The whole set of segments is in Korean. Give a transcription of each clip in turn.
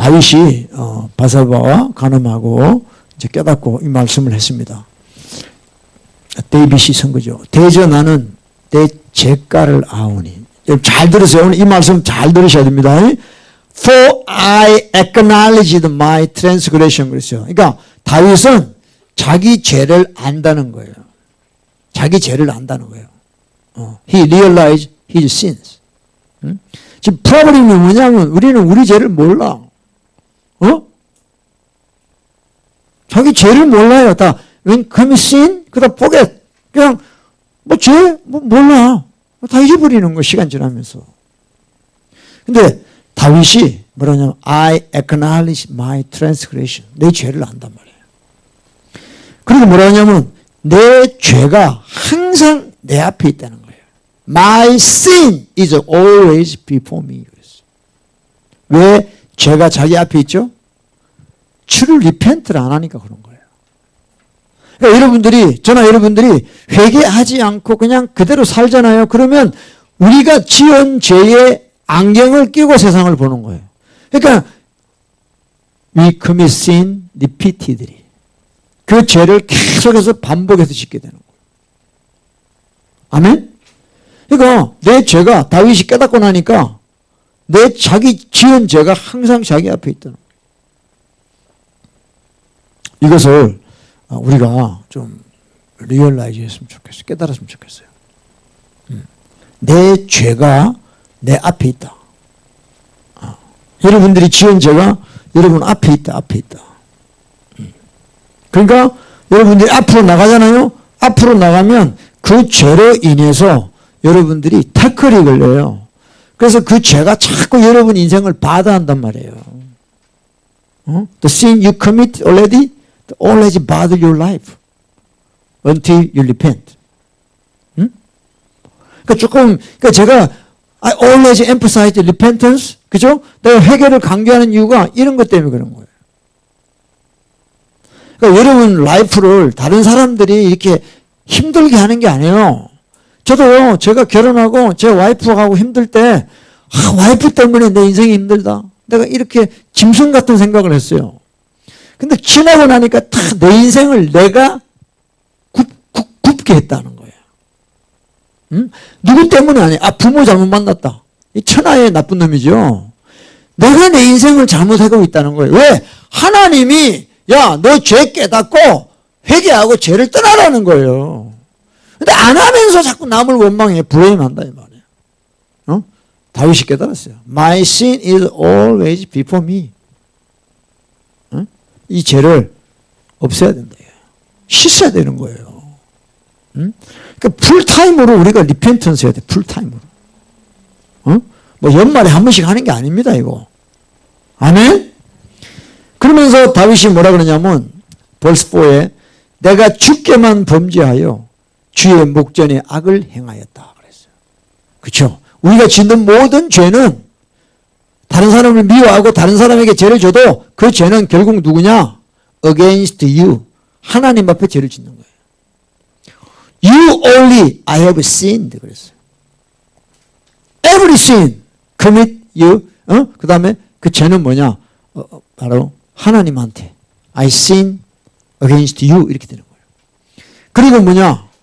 다윗이 바세바와 간음하고 이제 깨닫고 이 말씀을 했습니다. 데이빗이 선거죠. 대저 나는 내 죄가를 아오니. 잘 들으세요. 오늘 이 말씀 잘 들으셔야 됩니다. For I acknowledged my transgression 그랬어요. 그러니까 다윗은 자기 죄를 안다는 거예요. 자기 죄를 안다는 거예요. He realized his sins. 지금 프로그램이 뭐냐면 우리는 우리 죄를 몰라. 자기 죄를 몰라요. 다 when commit sin, 그다음 forget. 그냥 몰라. 다 잊어버리는 거 시간 지나면서. 근데 다윗이 뭐라냐면 I acknowledge my transgression. 내 죄를 안단 말이에요. 그리고 뭐라냐면 내 죄가 항상 내 앞에 있다는 거예요. My sin is always before me. 왜 죄가 자기 앞에 있죠? true repent를 안 하니까 그런 거예요. 그러니까 여러분들이, 저나 여러분들이 회개하지 않고 그냥 그대로 살잖아요. 그러면 우리가 지은 죄의 안경을 끼고 세상을 보는 거예요. 그러니까 we commit sin repeatedly. 그 죄를 계속해서 반복해서 짓게 되는 거예요. 아멘? 그러니까 내 죄가 다윗이 깨닫고 나니까 내 자기 지은 죄가 항상 자기 앞에 있다는 거예요. 이것을 우리가 좀 리얼라이즈 했으면 좋겠어요. 깨달았으면 좋겠어요. 내 죄가 내 앞에 있다. 여러분들이 지은 죄가 여러분 앞에 있다. 앞에 있다. 그러니까 여러분들이 앞으로 나가잖아요. 앞으로 나가면 그 죄로 인해서 여러분들이 태클이 걸려요. 그래서 그 죄가 자꾸 여러분 인생을 바다한단 말이에요. The sin you commit already bother your life until you repent. 그러니까 그러니까 제가 I always emphasize repentance. 그죠? 내가 회개를 강조하는 이유가 이런 것 때문에 그런 거예요. 그러니까 여러분 라이프를 다른 사람들이 이렇게 힘들게 하는 게 아니에요. 저도요, 제가 결혼하고 제 와이프하고 힘들 때, 와이프 때문에 내 인생이 힘들다. 내가 이렇게 짐승 같은 생각을 했어요. 근데 지나고 나니까 다 내 인생을 내가 굽게 했다는 거예요. 누구 때문에 아니에요? 부모 잘못 만났다. 이 천하의 나쁜 놈이죠. 내가 내 인생을 잘못하고 있다는 거예요. 왜? 하나님이 야, 너 죄 깨닫고 회개하고 죄를 떠나라는 거예요. 근데 안 하면서 자꾸 남을 원망해. 불행한다 이 말이에요. 다윗이 깨달았어요. My sin is always before me. 이 죄를 없애야 된다. 씻어야 되는 거예요. 그러니까 풀타임으로 우리가 리펜턴스 해야 돼. 풀타임으로. 뭐 연말에 한 번씩 하는 게 아닙니다. 이거. 아멘? 그러면서 다윗이 뭐라 그러냐면 벌스 4에 내가 주께만 범죄하여 주의 목전에 악을 행하였다 그랬어요. 그렇죠? 우리가 짓는 모든 죄는 다른 사람을 미워하고 다른 사람에게 죄를 줘도 그 죄는 결국 누구냐? Against you. 하나님 앞에 죄를 짓는 거예요. You only I have sinned 그랬어요. Every sin commit you. 그 다음에 그 죄는 뭐냐? 바로 하나님한테 I sin against you 이렇게 되는 거예요. 그리고 뭐냐?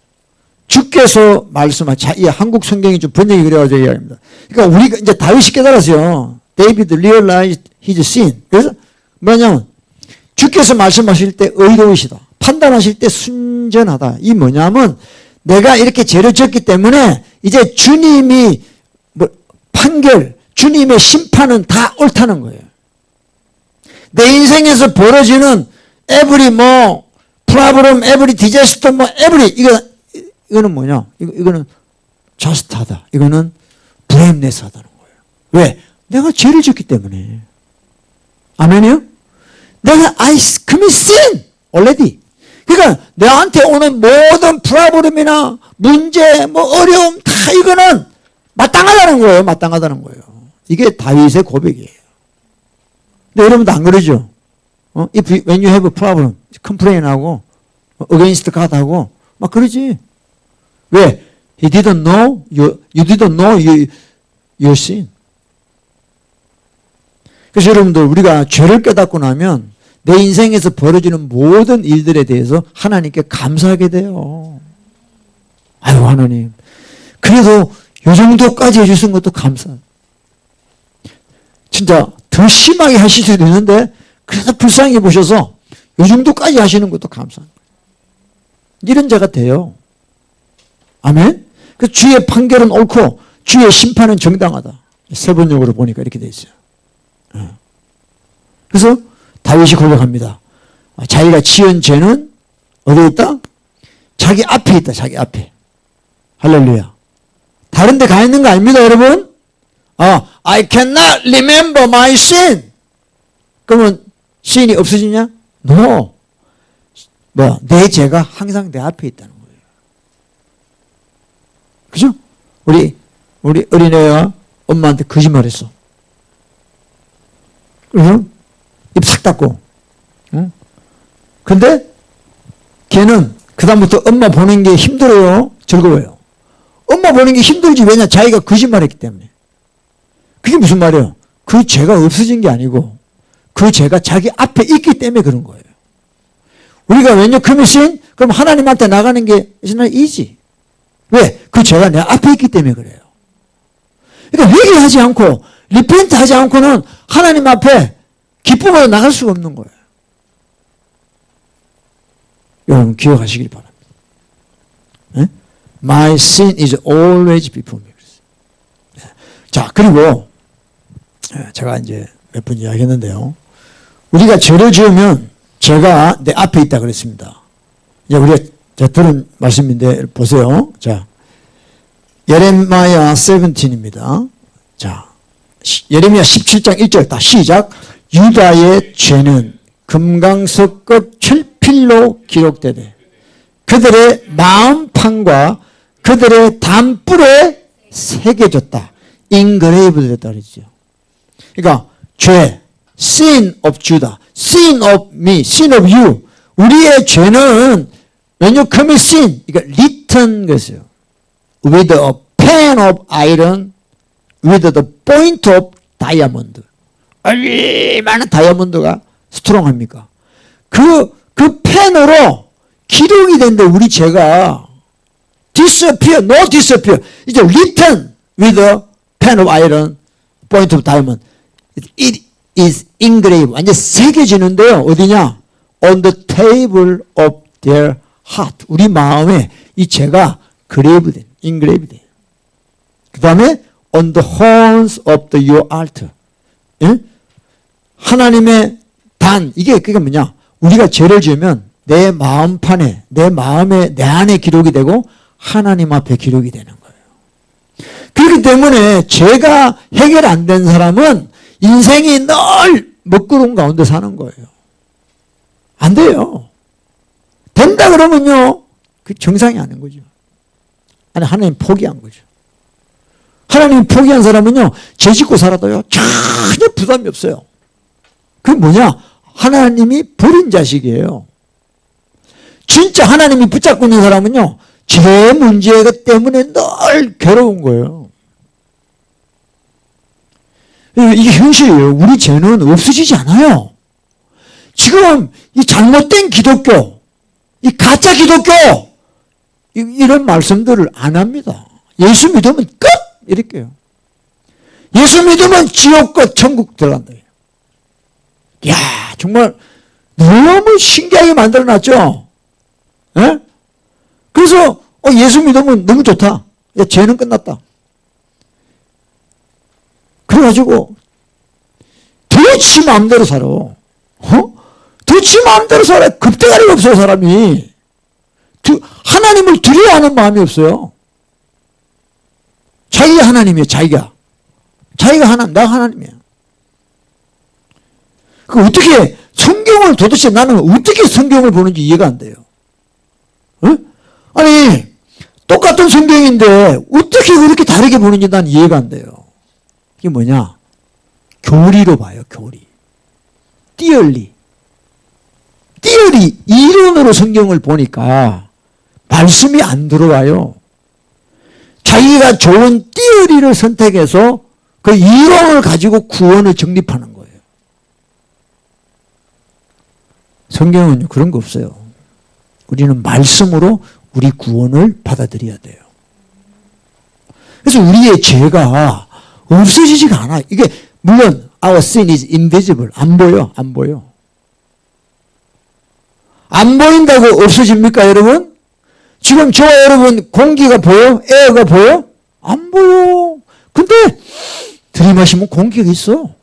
주께서 말씀하신 이 한국 성경이 좀 번역이 그래가지고 얘기합니다. 그러니까 우리가 이제 다윗이 깨달았어요. David realized his sin. 그래서 뭐냐면 주께서 말씀하실 때 의로우시다. 판단하실 때 순전하다. 이 뭐냐면 내가 이렇게 죄를 지었기 때문에 이제 주님이 판결, 주님의 심판은 다 옳다는 거예요. 내 인생에서 벌어지는 every problem, every disaster, every 이거는 뭐냐? 이거는 just하다. 이거는 blameless하다는 거예요. 왜? 내가 죄를 지었기 때문에. 아멘이요? 내가 I commit sin already. 그러니까 내한테 오는 모든 프로블럼이나 문제, 어려움 다 이거는 마땅하다는 거예요. 마땅하다는 거예요. 이게 다윗의 고백이에요. 근데 여러분도 안 그러죠? When you have a problem, complain 하고, against God 하고, 막 그러지. 왜? He didn't know, you didn't know your sin. 그래서 여러분들 우리가 죄를 깨닫고 나면 내 인생에서 벌어지는 모든 일들에 대해서 하나님께 감사하게 돼요. 아유 하나님 그래도 요 정도까지 해주신 것도 감사. 진짜 더 심하게 하실 수도 있는데 그래도 불쌍히 보셔서 요 정도까지 하시는 것도 감사합니다. 이런 자가 돼요. 아멘. 그 주의 판결은 옳고 주의 심판은 정당하다. 세번역으로 보니까 이렇게 돼 있어요. 그래서 다윗이 고백합니다. 자기가 지은 죄는 어디에 있다? 자기 앞에 있다. 자기 앞에. 할렐루야. 다른 데 가 있는 거 아닙니다 여러분. I cannot remember my sin. 그러면 sin이 없어지냐? No. 내 죄가 항상 내 앞에 있다는 거예요. 그죠? 우리 어린애가 엄마한테 거짓말했어. 그래서 입 싹 닫고. 응? 근데 걔는 그다음부터 엄마 보는 게 힘들어요? 즐거워요? 엄마 보는 게 힘들지. 왜냐? 자기가 거짓말했기 때문에. 그게 무슨 말이에요? 그 죄가 없어진 게 아니고 그 죄가 자기 앞에 있기 때문에 그런 거예요. 우리가 when you commit sin, 그럼 하나님한테 나가는 게 easy. 왜? 그 죄가 내 앞에 있기 때문에 그래요. 그러니까 회개하지 않고 리펜트 하지 않고는 하나님 앞에 기쁨으로 나갈 수가 없는 거예요. 여러분 기억하시길 바랍니다. 네? My sin is always before me. 자, 그리고 제가 이제 몇 번 이야기했는데요. 우리가 죄를 지으면 죄가 내 앞에 있다 그랬습니다. 이제 우리가 들은 말씀인데 보세요. 자, 예레미야 17입니다. 자, 예레미야 17장 1절 다 시작. 유다의 죄는 금강석급 철필로 기록되되 그들의 마음판과 그들의 담불에 새겨졌다. 인그레이브 됐다 그랬죠. 그러니까 죄, sin of Judah, sin of me, sin of you. 우리의 죄는 when you commit sin, 그러니까 written 것이에요. With a pen of iron, with the point of diamond. 얼마나 다이아몬드가 스트롱합니까? 그 펜으로 기록이 된데 우리 죄가 disappear, no disappear. 이제 written with a pen of iron, point of diamond. It is engraved. 완전 새겨지는데요. 어디냐? On the table of their heart. 우리 마음에 이 죄가 그레이브 된, engraved 된. 그 다음에 on the horns of your altar. 예? 하나님의 단, 그게 뭐냐? 우리가 죄를 지으면 내 마음판에, 내 마음에, 내 안에 기록이 되고 하나님 앞에 기록이 되는 거예요. 그렇기 때문에 죄가 해결 안 된 사람은 인생이 늘 먹구름 가운데 사는 거예요. 안 돼요. 된다 그러면요, 그 정상이 아닌 거죠. 아니, 하나님 포기한 거죠. 하나님 포기한 사람은요, 죄 짓고 살아도요, 전혀 부담이 없어요. 그게 뭐냐? 하나님이 버린 자식이에요. 진짜 하나님이 붙잡고 있는 사람은요, 죄 문제 때문에 늘 괴로운 거예요. 이게 현실이에요. 우리 죄는 없어지지 않아요. 지금 이 잘못된 기독교, 이 가짜 기독교, 이런 말씀들을 안 합니다. 예수 믿으면 끝! 이렇게요. 예수 믿으면 지옥 끝, 천국 들어간다. 이야, 정말 너무 신기하게 만들어놨죠? 예? 그래서 예수 믿으면 너무 좋다. 야, 죄는 끝났다. 그래가지고 더 지 마음대로 살아. 더 지 마음대로 살아. 급대가리가 없어요, 사람이. 하나님을 두려워하는 마음이 없어요. 자기가 하나님이에요, 자기가. 자기가 하나님, 내가 하나님이에요. 그 어떻게 성경을 도대체 나는 어떻게 성경을 보는지 이해가 안 돼요. 아니, 똑같은 성경인데 어떻게 그렇게 다르게 보는지 난 이해가 안 돼요. 이게 뭐냐? 교리로 봐요, 교리. 띠얼리. 이론으로 성경을 보니까 말씀이 안 들어와요. 자기가 좋은 띠어리를 선택해서 그 이론을 가지고 구원을 정립하는 거예요. 성경은 그런 거 없어요. 우리는 말씀으로 우리 구원을 받아들여야 돼요. 그래서 우리의 죄가 없어지지가 않아요. 이게 물론 our sin is invisible. 안 보여. 안 보여. 안 보인다고 없어집니까, 여러분? 지금 저와 여러분 공기가 보여? 에어가 보여? 안 보여. 근데 들이마시면 공기가 있어.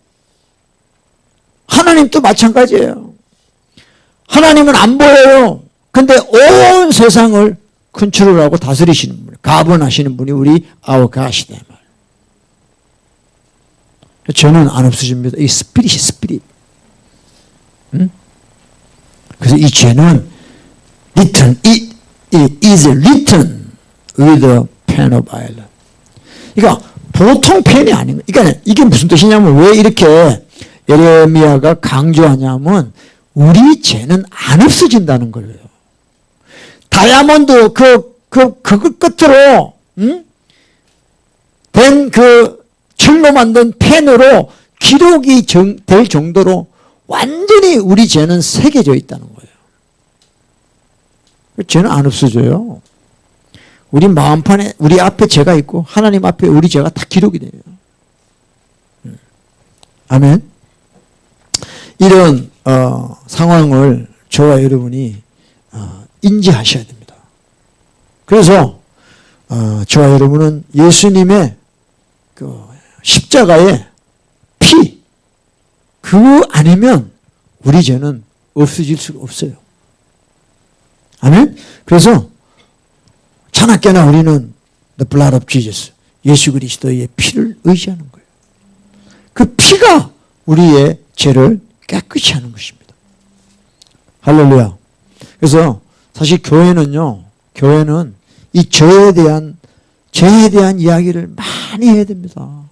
하나님도 마찬가지예요. 하나님은 안 보여요. 근데 온 세상을 컨트롤하고 다스리시는 분, 가번하시는 분이 우리 our God이다. 저는 안 없어집니다. 이 스피릿이 스피릿. 응? 그래서 이 죄는 written, it is written with a pen of iron. 그러니까 보통 펜이 아닌 거예요. 그러니까 이게 무슨 뜻이냐면 왜 이렇게 예레미야가 강조하냐면 우리 죄는 안 없어진다는 거예요. 다이아몬드 그 끝으로 된 그 철로 만든 펜으로 기록이 될 정도로 완전히 우리 죄는 새겨져 있다는 거예요. 죄는 안 없어져요. 우리 마음판에 우리 앞에 죄가 있고 하나님 앞에 우리 죄가 다 기록이 돼요. 아멘. 이런 상황을 저와 여러분이 인지하셔야 됩니다. 그래서 저와 여러분은 예수님의 그 십자가의 피 그거 아니면 우리 죄는 없어질 수가 없어요. 아멘. 그래서 자나깨나 우리는 the blood of Jesus, 예수 그리스도의 피를 의지하는 거예요. 그 피가 우리의 죄를 깨끗이 하는 것입니다. 할렐루야. 그래서 사실 교회는 이 죄에 대한 이야기를 많이 해야 됩니다.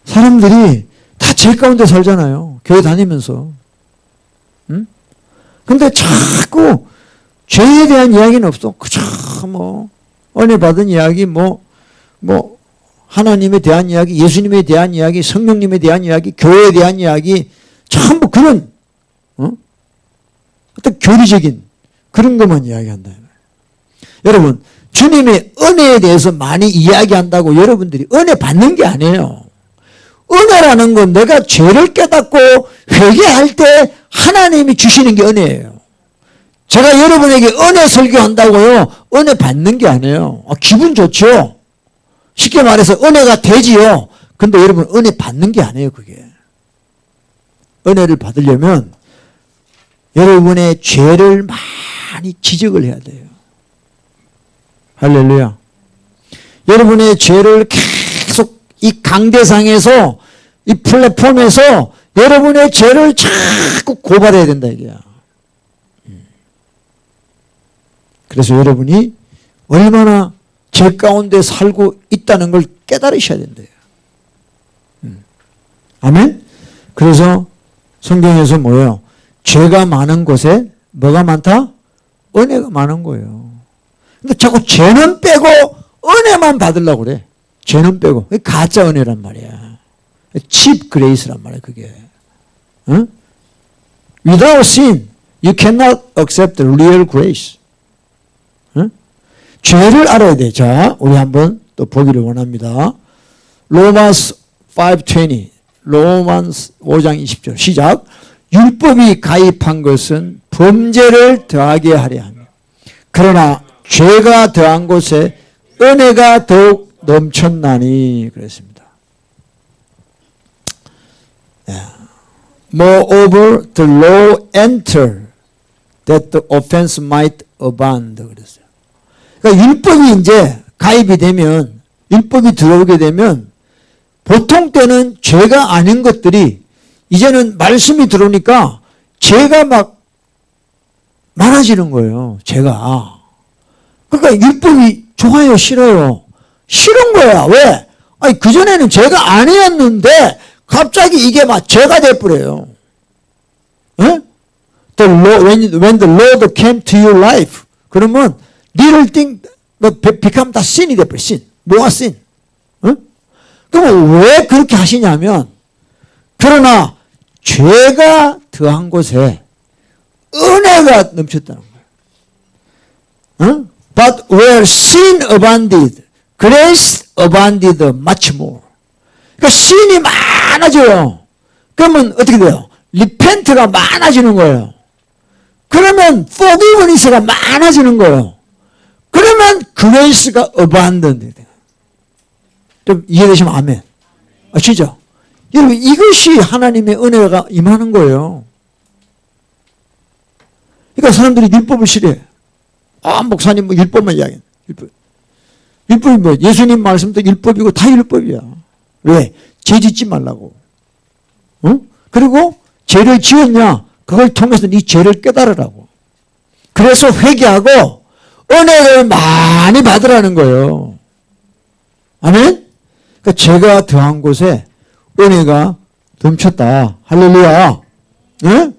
사람들이 다 죄 가운데 살잖아요. 교회 다니면서. 근데 자꾸 죄에 대한 이야기는 없어. 그저 은혜 받은 이야기, 하나님에 대한 이야기, 예수님에 대한 이야기, 성령님에 대한 이야기, 교회에 대한 이야기, 전부 그런, 어떤 교리적인 그런 것만 이야기한다. 여러분, 주님의 은혜에 대해서 많이 이야기한다고 여러분들이 은혜 받는 게 아니에요. 은혜라는 건 내가 죄를 깨닫고 회개할 때 하나님이 주시는 게 은혜예요. 제가 여러분에게 은혜 설교한다고요. 은혜 받는 게 아니에요. 기분 좋죠. 쉽게 말해서 은혜가 되지요. 근데 여러분 은혜 받는 게 아니에요. 그게. 은혜를 받으려면 여러분의 죄를 많이 지적을 해야 돼요. 할렐루야. 여러분의 죄를 계속 이 강대상에서 이 플랫폼에서 여러분의 죄를 자꾸 고발해야 된다 이게야. 그래서 여러분이 얼마나 죄 가운데 살고 있다는 걸 깨달으셔야 된대요. 아멘? 그래서 성경에서 뭐예요? 죄가 많은 곳에 뭐가 많다? 은혜가 많은 거예요. 근데 자꾸 죄는 빼고 은혜만 받으려고 그래. 죄는 빼고. 가짜 은혜란 말이야. cheap grace란 말이야, 그게. 응? Without sin, you cannot accept real grace. 응? 죄를 알아야 돼. 자, 우리 한번 또 보기를 원합니다. 로마스 5:20. 로마스 5장 20절. 시작. 율법이 가입한 것은 범죄를 더하게 하려 하며 그러나 죄가 더한 곳에 은혜가 더욱 넘쳤나니 그랬습니다. Moreover, the law entered that the offense might abound. 그랬어요. 그러니까 율법이 이제 가입이 되면, 율법이 들어오게 되면 보통 때는 죄가 아닌 것들이 이제는 말씀이 들어오니까 죄가 막 많아지는 거예요. 죄가. 그러니까 율법이 좋아요, 싫어요? 싫은 거야. 왜? 아니, 그전에는 죄가 아니었는데 갑자기 이게 막 죄가 돼버려요. 어? When the Lord came to your life, 그러면 little thing become 다 sin이 돼버려. sin. 뭐가 sin? 어? 그럼 왜 그렇게 하시냐면 그러나 죄가 더한 곳에 은혜가 넘쳤다는 거예요. But where sin abounded, grace abounded much more. 그러니까 신이 많아져요. 그러면 어떻게 돼요? 리펜트가 많아지는 거예요. 그러면 forgiveness가 많아지는 거예요. 그러면 grace가 abundant 돼요. 좀 이해되시면 아멘. 아시죠? 여러분 이것이 하나님의 은혜가 임하는 거예요. 그러니까 사람들이 율법을 싫어해. 목사님 뭐 율법만 이야기해. 율법이 뭐 예수님 말씀도 율법이고 다 율법이야. 왜? 죄 짓지 말라고. 그리고 죄를 지었냐? 그걸 통해서 네 죄를 깨달으라고. 그래서 회개하고 은혜를 많이 받으라는 거예요. 아멘? 그러니까 죄가 더한 곳에 은혜가 넘쳤다. 할렐루야. 네?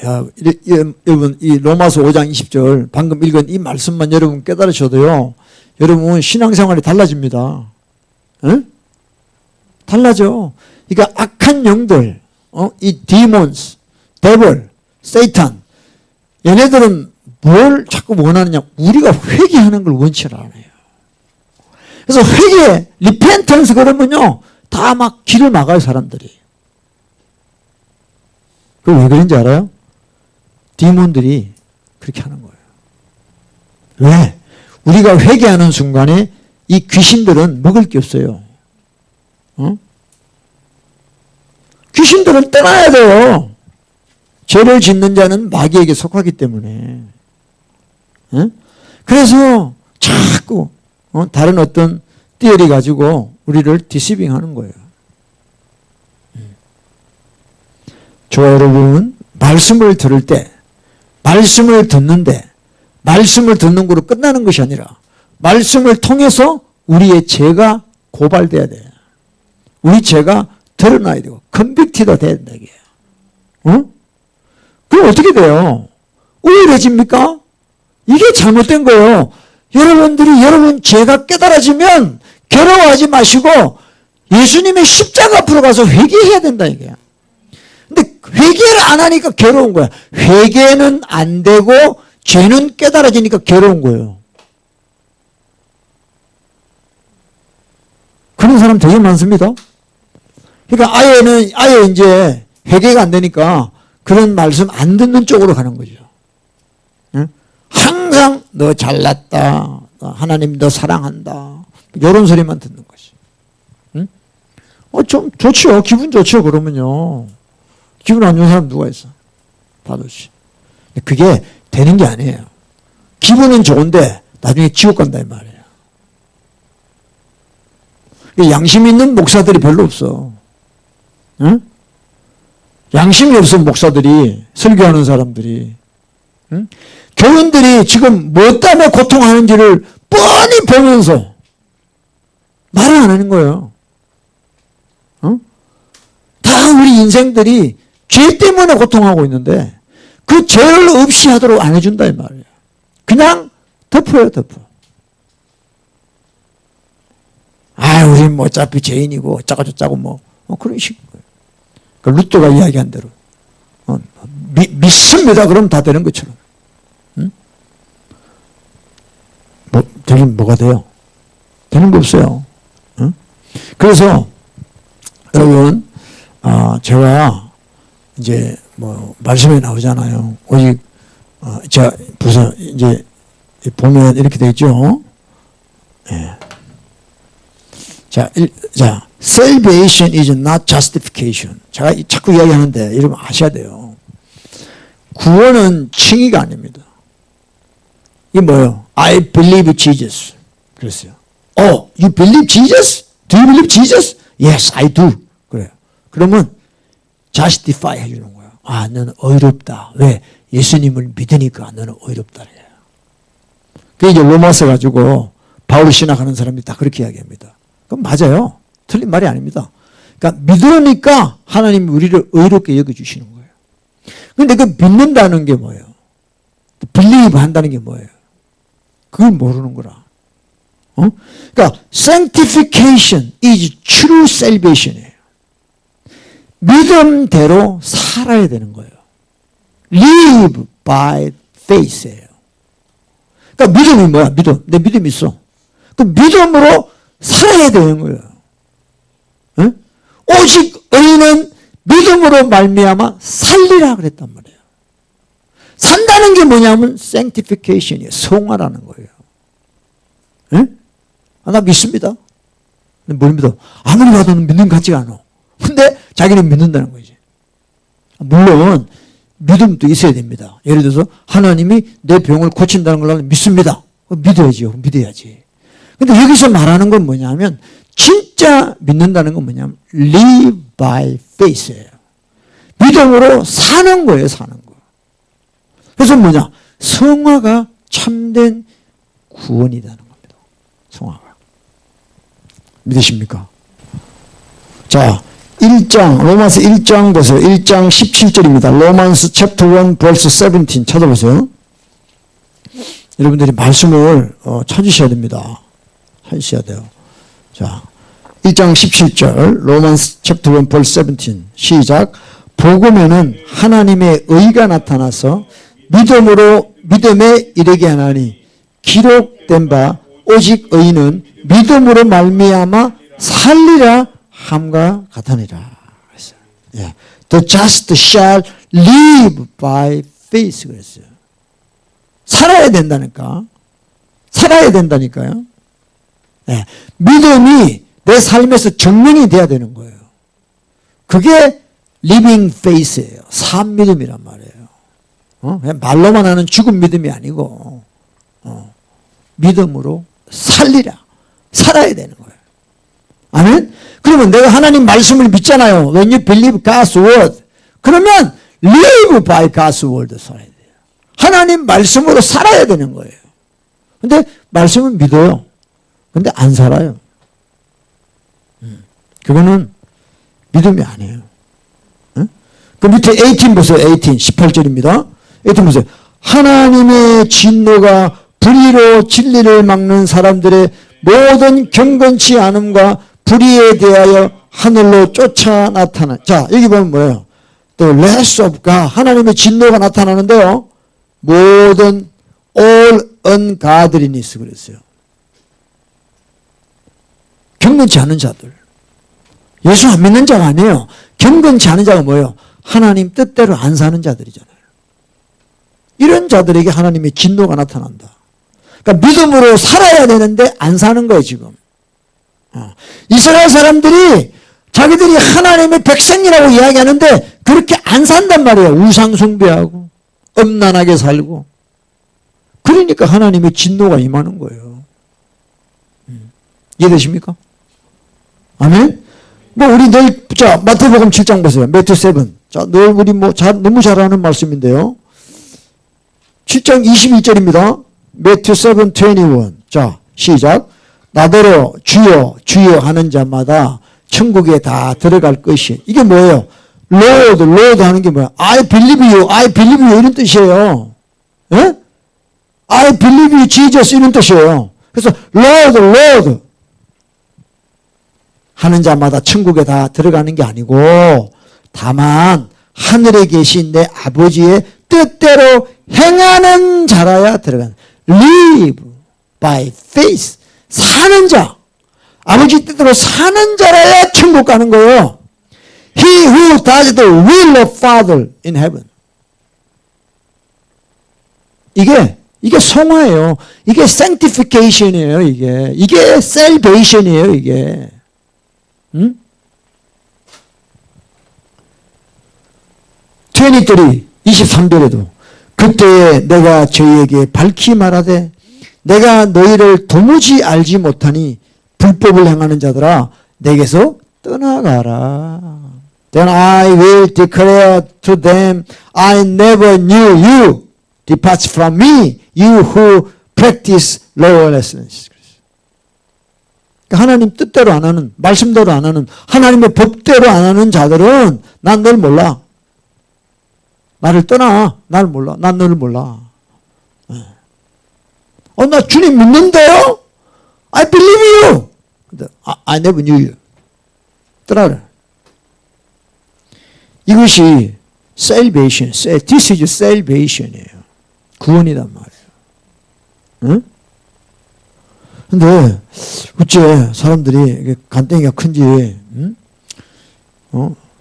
야, 여러분 이 로마서 5장 20절 방금 읽은 이 말씀만 여러분 깨달으셔도요. 여러분 신앙생활이 달라집니다. 네? 달라져. 그러니까 악한 영들, 이 디몬스, 데블, 세이탄, 얘네들은 뭘 자꾸 원하느냐? 우리가 회개하는 걸 원치 않아요. 그래서 회개, 리펜턴스 그러면요, 다 막 길을 막아요, 사람들이. 그 왜 그런지 알아요? 디몬들이 그렇게 하는 거예요. 왜? 우리가 회개하는 순간에 이 귀신들은 먹을 게 없어요. 귀신들은 떠나야 돼요. 죄를 짓는 자는 마귀에게 속하기 때문에. 그래서 자꾸 다른 어떤 띠어리 가지고 우리를 디시빙 하는 거예요. 저와 여러분 말씀을 들을 때 말씀을 듣는데 말씀을 듣는 거로 끝나는 것이 아니라 말씀을 통해서 우리의 죄가 고발돼야 돼요. 우리 죄가 드러나야 되고 컨빅티가 돼야 된다 이게. 그럼 어떻게 돼요? 우울해집니까? 이게 잘못된 거예요. 여러분들이 여러분 죄가 깨달아지면 괴로워하지 마시고 예수님의 십자가 앞으로 가서 회개해야 된다 이게. 근데 회개를 안 하니까 괴로운 거야. 회개는 안 되고 죄는 깨달아지니까 괴로운 거예요. 그런 사람 되게 많습니다. 그러니까 아예 이제 회개가 안 되니까 그런 말씀 안 듣는 쪽으로 가는 거죠. 응? 항상 너 잘났다. 하나님 너 사랑한다. 이런 소리만 듣는 것이. 응? 좀 좋죠. 기분 좋죠. 그러면요. 기분 안 좋은 사람 누가 있어? 다 좋지. 그게 되는 게 아니에요. 기분은 좋은데 나중에 지옥 간다 이 말이에요. 양심 있는 목사들이 별로 없어. 응? 양심이 없어 목사들이 설교하는 사람들이. 응? 교인들이 지금 뭐 때문에 고통하는지를 뻔히 보면서 말을 안 하는 거예요. 다 우리 인생들이 죄 때문에 고통하고 있는데 그 죄를 없이 하도록 안 해준다 이 말이에요. 그냥 덮어요 덮어. 우린 뭐 어차피 죄인이고 어쩌고 저쩌고 뭐 그런 식인 거예요. 그러니까 루터가 이야기한 대로 믿습니다 그럼 다 되는 것처럼. 응? 되긴 뭐가 돼요? 되는 거 없어요. 응? 그래서 여러분 제가 이제 뭐 말씀에 나오잖아요. 오직 자 무슨 이제 보면 이렇게 되어 있죠. 예. 자, salvation is not justification. 제가 자꾸 이야기하는데 여러분 아셔야 돼요. 구원은 칭의가 아닙니다. 이게 뭐예요? I believe Jesus. 그랬어요. You believe Jesus? Do you believe Jesus? Yes, I do. 그래요. 그러면 justify 해주는 거예요. 너는 의롭다. 왜? 예수님을 믿으니까 너는 의롭다. 그게 이제 로마서 가지고 바울 신학하는 사람들이 다 그렇게 이야기합니다. 그럼 맞아요. 틀린 말이 아닙니다. 그러니까 믿으니까 하나님이 우리를 의롭게 여겨주시는 거예요. 그런데 그 믿는다는 게 뭐예요? believe 한다는 게 뭐예요? 그걸 모르는 거라. 그러니까 sanctification is true salvation이에요. 믿음대로 살아야 되는 거예요. Live by faith예요. 그러니까 믿음이 뭐야? 믿음. 내 믿음이 있어. 그 믿음으로 살아야 되는 거예요. 응? 오직 의인은 믿음으로 말미암아 살리라 그랬단 말이에요. 산다는 게 뭐냐면 sanctification이에요. 성화라는 거예요. 응? 나 믿습니다. 뭘 믿어? 아무리 봐도 믿는 것 같지가 않아. 근데 자기는 믿는다는 거지. 물론 믿음도 있어야 됩니다. 예를 들어서 하나님이 내 병을 고친다는 걸 나는 믿습니다. 믿어야지요. 믿어야지. 근데 여기서 말하는 건 뭐냐면 진짜 믿는다는 건 뭐냐면 live by faith예요. 믿음으로 사는 거예요. 사는 거. 그래서 뭐냐? 성화가 참된 구원이라는 겁니다. 성화가. 믿으십니까? 자, 1장, 로마서 1장 보세요. 1장 17절입니다. 로마스 챕터 1 verse 17 찾아보세요. 여러분들이 말씀을 찾으셔야 됩니다. 찾으셔야 돼요. 자, 1장 17절 로마스 챕터 1 verse 17 시작. 복음에는 하나님의 의가 나타나서 믿음에 이르게 하나니 기록된 바 오직 의인은 믿음으로 말미암아 살리라 함과 같으니라. 예. The just shall live by faith 그랬어요. 살아야 된다니까. 살아야 된다니까요. 예. 믿음이 내 삶에서 증명이 돼야 되는 거예요. 그게 living faith예요. 산 믿음이란 말이에요. 그냥 말로만 하는 죽은 믿음이 아니고 믿음으로 살리라. 살아야 되는 거예요. 아멘? 그러면 내가 하나님 말씀을 믿잖아요. When you believe God's word. 그러면 live by God's word 살아야 돼요. 하나님 말씀으로 살아야 되는 거예요. 근데 말씀을 믿어요. 근데 안 살아요. 그거는 믿음이 아니에요. 그 밑에 18 보세요. 18, 18절입니다. 18 보세요. 하나님의 진노가 불의로 진리를 막는 사람들의 모든 경건치 않음과 불의에 대하여 하늘로 쫓아 나타나. 자, 여기 보면 뭐예요? The wrath of God. 하나님의 진노가 나타나는데요. 모든 all ungodliness 그랬어요. 경건치 않은 자들. 예수 안 믿는 자가 아니에요. 경건치 않은 자가 뭐예요? 하나님 뜻대로 안 사는 자들이잖아요. 이런 자들에게 하나님의 진노가 나타난다. 그러니까 믿음으로 살아야 되는데 안 사는 거예요, 지금. 이스라엘 사람들이 자기들이 하나님의 백성이라고 이야기하는데 그렇게 안 산단 말이에요. 우상 숭배하고 엄난하게 살고. 그러니까 하나님의 진노가 임하는 거예요. 이해되십니까? 아멘? 우리 내일, 자, 마태복음 7장 보세요. 매튜 7. 자, 늘 우리 너무 잘 아는 말씀인데요. 7장 22절입니다. 매튜 7, 21. 자, 시작. 나더러 주여, 주여 하는 자마다 천국에 다 들어갈 것이. 이게 뭐예요? Lord, Lord 하는 게 뭐야? I believe you, I believe you 이런 뜻이에요. 예? I believe you, Jesus 이런 뜻이에요. 그래서 Lord, Lord 하는 자마다 천국에 다 들어가는 게 아니고 다만 하늘에 계신 내 아버지의 뜻대로 행하는 자라야 들어가는. Live by faith. 사는 자. 아버지 뜻대로 사는 자라야 천국 가는 거예요. He who does the will of Father in heaven. 이게 성화예요. 이게 sanctification이에요. 이게 salvation이에요. 이게. 응? 23, 23절에도 그때에 내가 저희에게 밝히 말하되 내가 너희를 도무지 알지 못하니 불법을 행하는 자들아 내게서 떠나가라. Then I will declare to them I never knew you. Depart from me, you who practice lawlessness. 하나님 뜻대로 안 하는, 말씀대로 안 하는, 하나님의 법대로 안 하는 자들은 난 널 몰라. 나를 떠나. 나를 몰라. 난 너를 몰라. 나 주님 믿는데요? I believe you. 근데 I never knew you. 떠나라. 이것이 salvation, this is salvation이에요. 구원이란 말이에요. 응? 근데 어째 사람들이 간땡이가 큰지, 응?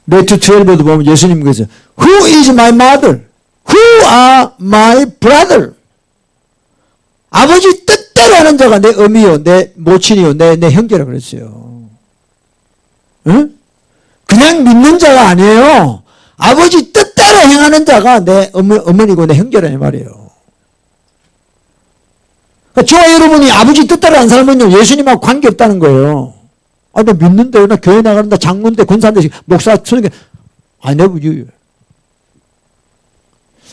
매튜 12에도 보면 예수님 그랬어요. Who is my mother? Who are my brother? 아버지 뜻대로 하는 자가 내 어미요, 내 모친이요, 내 형제라 그랬어요. 응? 그냥 믿는 자가 아니에요. 아버지 뜻대로 행하는 자가 내 어머니고 내 형제라는 말이에요. 그러니까 저와 여러분이 아버지 뜻대로 안 살면요, 예수님하고 관계없다는 거예요. 아, 나 믿는데, 나 교회 나가는데, 장로인데, 권사인데, 목사, 선생님, I never knew you.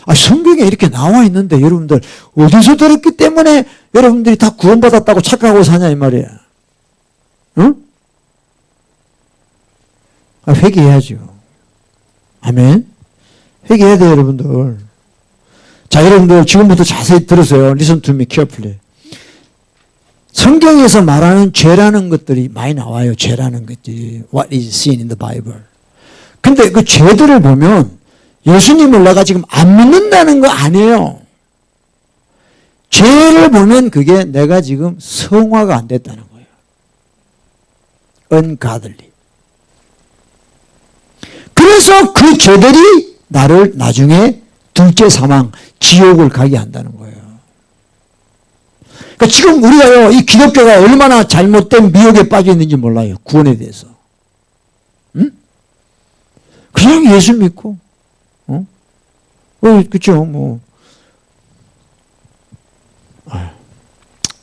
아, 성경에 이렇게 나와 있는데, 여러분들, 어디서 들었기 때문에 여러분들이 다 구원받았다고 착각하고 사냐, 이 말이에요. 응? 아, 회개해야죠. 아멘. 회개해야 돼요, 여러분들. 자, 여러분들, 지금부터 자세히 들으세요. Listen to me carefully. 성경에서 말하는 죄라는 것들이 많이 나와요. 죄라는 것들이. What is sin in the Bible. 근데 그 죄들을 보면 예수님을 내가 지금 안 믿는다는 거 아니에요. 죄를 보면 그게 내가 지금 성화가 안 됐다는 거예요. ungodly. 그래서 그 죄들이 나를 나중에 둘째 사망, 지옥을 가게 한다는 거예요. 그러니까 지금 우리가요, 이 기독교가 얼마나 잘못된 미혹에 빠져 있는지 몰라요. 구원에 대해서. 응? 그냥 예수 믿고, 그쵸, 뭐.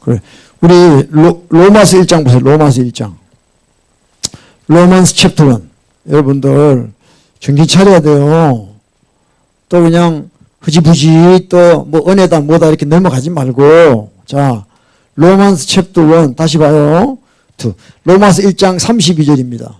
그래. 우리 로마서 1장 보세요. 로마서 1장. 로마스 챕터 1. 여러분들, 정신 차려야 돼요. 또 그냥 흐지부지 또 뭐 은혜다 뭐다 이렇게 넘어가지 말고, 자, 로마스 챕터 1 다시 봐요. 로마서 1장 32절입니다.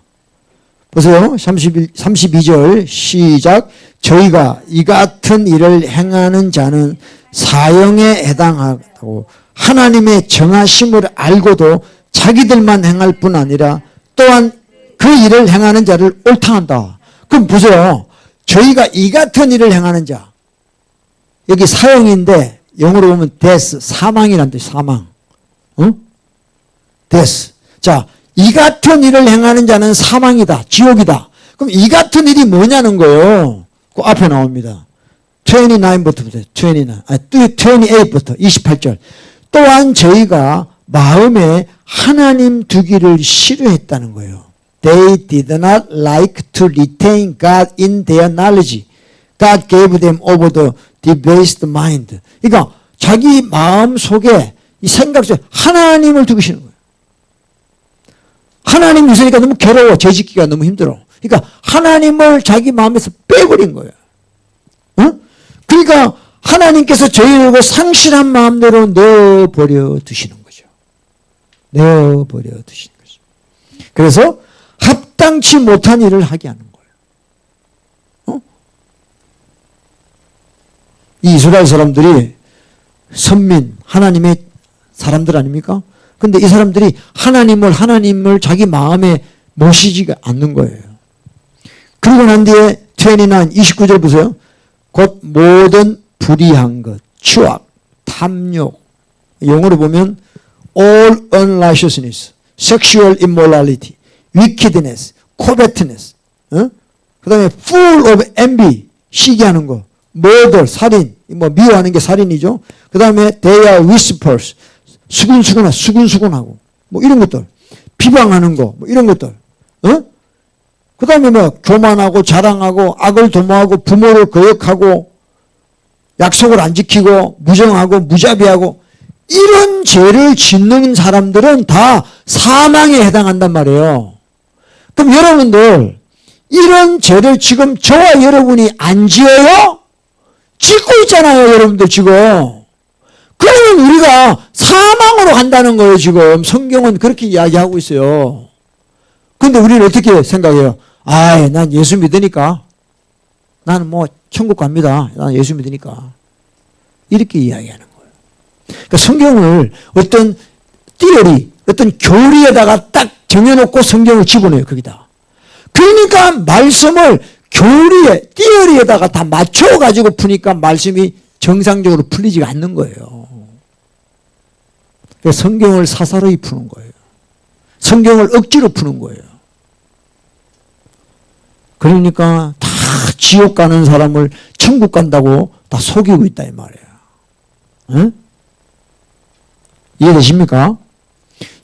보세요. 32절 시작. 저희가 이 같은 일을 행하는 자는 사형에 해당하고 하나님의 정하심을 알고도 자기들만 행할 뿐 아니라 또한 그 일을 행하는 자를 옳당한다. 그럼 보세요. 저희가 이 같은 일을 행하는 자. 여기 사형인데 영어로 보면 death, 사망이란 뜻, 사망. 응? death. 자, 이 같은 일을 행하는 자는 사망이다, 지옥이다. 그럼 이 같은 일이 뭐냐는 거예요. 그 앞에 나옵니다. 29부터, 28부터, 28절. 또한 저희가 마음에 하나님 두기를 싫어했다는 거예요. They did not like to retain God in their knowledge. God gave them over the debased mind. 그러니까 자기 마음 속에 이 생각 속에 하나님을 두기 싫은 거예요. 하나님 있으니까 너무 괴로워. 죄 짓기가 너무 힘들어. 그러니까 하나님을 자기 마음에서 빼버린 거예요. 어? 그러니까 하나님께서 저희를 상실한 마음대로 내어버려 두시는 거죠. 내어버려 두시는 거죠. 그래서 합당치 못한 일을 하게 하는 거예요. 어? 이 이스라엘 사람들이 선민, 하나님의 사람들 아닙니까? 근데 이 사람들이 하나님을 자기 마음에 모시지가 않는 거예요. 그리고 난 뒤에 29절 보세요. 곧 모든 불의한 것, 추악, 탐욕, 영어로 보면 all unrighteousness, sexual immorality, wickedness, covetousness, 그 다음에 full of envy, 시기하는 거, murder, 살인, 뭐 미워하는 게 살인이죠. 그 다음에 they are whispers, 수근수근하고 뭐 이런 것들, 비방하는 거, 뭐 이런 것들, 그 다음에 뭐 교만하고 자랑하고 악을 도모하고 부모를 거역하고 약속을 안 지키고 무정하고 무자비하고 이런 죄를 짓는 사람들은 다 사망에 해당한단 말이에요. 그럼 여러분들 이런 죄를 지금 저와 여러분이 안 지어요? 짓고 있잖아요, 여러분들 지금. 그러면 우리가 사망으로 간다는 거예요, 지금. 성경은 그렇게 이야기하고 있어요. 근데 우리는 어떻게 생각해요? 아이, 난 예수 믿으니까. 나는 뭐 천국 갑니다. 난 예수 믿으니까. 이렇게 이야기하는 거예요. 그러니까 성경을 어떤 띠어리, 어떤 교리에다가 딱 정해놓고 성경을 집어넣어요, 거기다. 그러니까 말씀을 교리에, 띠어리에다가 다 맞춰가지고 푸니까 말씀이 정상적으로 풀리지가 않는 거예요. 성경을 사사로이 푸는 거예요. 성경을 억지로 푸는 거예요. 그러니까 다 지옥 가는 사람을 천국 간다고 다 속이고 있다 이 말이에요. 에? 이해되십니까?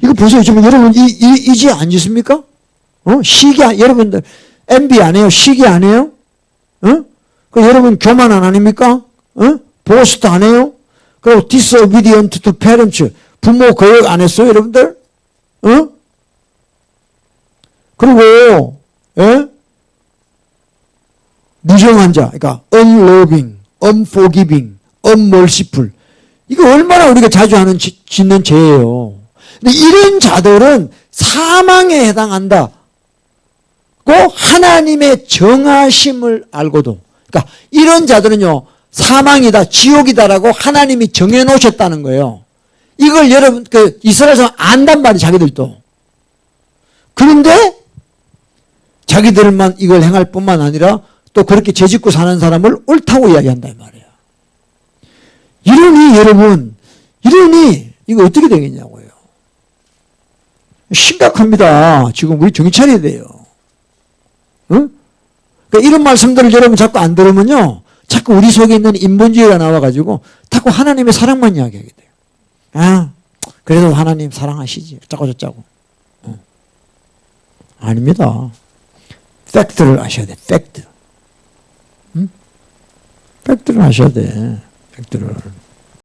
이거 보세요. 지금 여러분 이지 안 있습니까? 시기 여러분들 MB 안 해요? 시기 안 해요? 그 여러분 교만 안 아닙니까? 보스트 안 해요? 그리고 disobedient to parents 부모 거역 안 했어요, 여러분들? 그리고 무정한 자, 그러니까 unloving, unforgiving, unmerciful. 이거 얼마나 우리가 자주 하는 짓는 죄예요. 근데 이런 자들은 사망에 해당한다고 하나님의 정하심을 알고도, 그러니까 이런 자들은요 사망이다, 지옥이다라고 하나님이 정해놓으셨다는 거예요. 이걸 여러분 이스라엘 사람 안단 말이에요, 자기들도. 그런데 자기들만 이걸 행할 뿐만 아니라 또 그렇게 죄짓고 사는 사람을 옳다고 이야기한다 이 말이에요. 이러니 여러분, 이러니 이거 어떻게 되겠냐고요. 심각합니다. 지금 우리 정신 차려야 돼요. 그러니까 이런 말씀들을 여러분 자꾸 안 들으면요, 자꾸 우리 속에 있는 인본주의가 나와가지고 자꾸 하나님의 사랑만 이야기하게 돼요. 아, 그래도 하나님 사랑하시지. 짜고 저짜고. 아닙니다. 팩트를 아셔야 돼. 팩트. 팩트를 아셔야 돼. 팩트를.